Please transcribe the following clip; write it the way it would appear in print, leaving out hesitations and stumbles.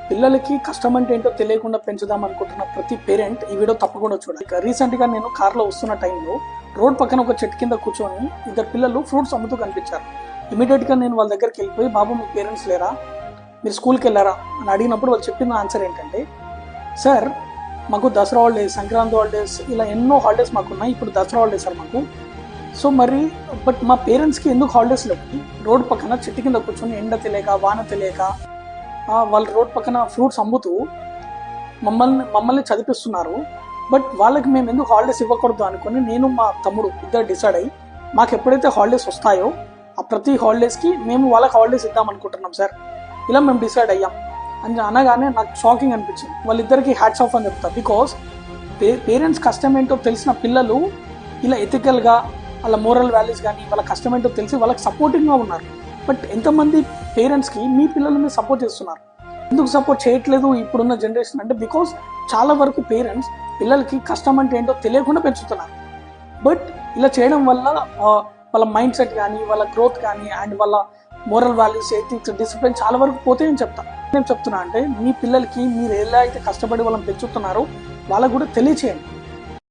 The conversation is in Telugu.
పిల్లలకి కష్టం అంటే ఏంటో తెలియకుండా పెంచుదాం అనుకుంటున్న ప్రతి పేరెంట్ ఈ వీడియో తప్పకుండా చూడాలి. రీసెంట్గా నేను కార్లో వస్తున్న టైంలో రోడ్ పక్కన ఒక చెట్టు కింద కూర్చొని ఇద్దరు పిల్లలు ఫ్రూట్స్ అమ్ముతూ కనిపించారు. ఇమీడియట్గా నేను వాళ్ళ దగ్గరికి వెళ్ళిపోయి, బాబు మీ పేరెంట్స్ లేరా, మీరు స్కూల్కి వెళ్ళారా అని అడిగినప్పుడు వాళ్ళు చెప్పిన ఆన్సర్ ఏంటంటే, సార్ మాకు దసరా హాలిడేస్, సంక్రాంతి హాలిడేస్, ఇలా ఎన్నో హాలిడేస్ మాకున్నాయి, ఇప్పుడు దసరా హాలిడేస్ సార్ మాకు. సో మరి బట్ మా పేరెంట్స్కి ఎందుకు హాలిడేస్ లేవు? రోడ్ పక్కన చెట్టు కింద కూర్చొని ఎండ తెలియక వాన తెలియక వాళ్ళు రోడ్ పక్కన ఫ్రూట్స్ అమ్ముతూ మమ్మల్ని చదివిస్తున్నారు. బట్ వాళ్ళకి మేము ఎందుకు హాలిడేస్ ఇవ్వకూడదు అనుకుని నేను మా తమ్ముడు ఇద్దరు డిసైడ్ అయ్యి, మాకు ఎప్పుడైతే హాలిడేస్ వస్తాయో ఆ ప్రతి హాలిడేస్కి మేము వాళ్ళకి హాలిడేస్ ఇద్దాం అనుకుంటున్నాం సార్, ఇలా మేము డిసైడ్ అయ్యాం అని అనగానే నాకు షాకింగ్ అనిపించింది. వాళ్ళిద్దరికి హ్యాట్స్ ఆఫ్ అని చెప్తా. బికాస్ పేరెంట్స్ కష్టం ఏంటో తెలిసిన పిల్లలు ఇలా ఎథికల్గా వాళ్ళ మోరల్ వాల్యూస్ కానీ వాళ్ళ కష్టం ఏంటో తెలిసి వాళ్ళకి సపోర్టింగ్గా ఉన్నారు. బట్ ఎంతమంది పేరెంట్స్కి మీ పిల్లలు మీరు సపోర్ట్ చేస్తున్నారు? ఎందుకు సపోర్ట్ చేయట్లేదు ఇప్పుడున్న జనరేషన్ అంటే, బికాస్ చాలా వరకు పేరెంట్స్ పిల్లలకి కష్టం అంటే ఏంటో తెలియకుండా పెంచుతున్నారు. బట్ ఇలా చేయడం వల్ల వాళ్ళ మైండ్ సెట్ కానీ వాళ్ళ గ్రోత్ కానీ అండ్ వాళ్ళ మోరల్ వాల్యూస్, ఎథిక్స్, డిసిప్లిన్ చాలా వరకు పోతాయని చెప్తాను. నేను చెప్తున్నా అంటే, మీ పిల్లలకి మీరు ఎలా అయితే కష్టపడి వాళ్ళని పెంచుతున్నారో వాళ్ళకు కూడా తెలియచేయండి.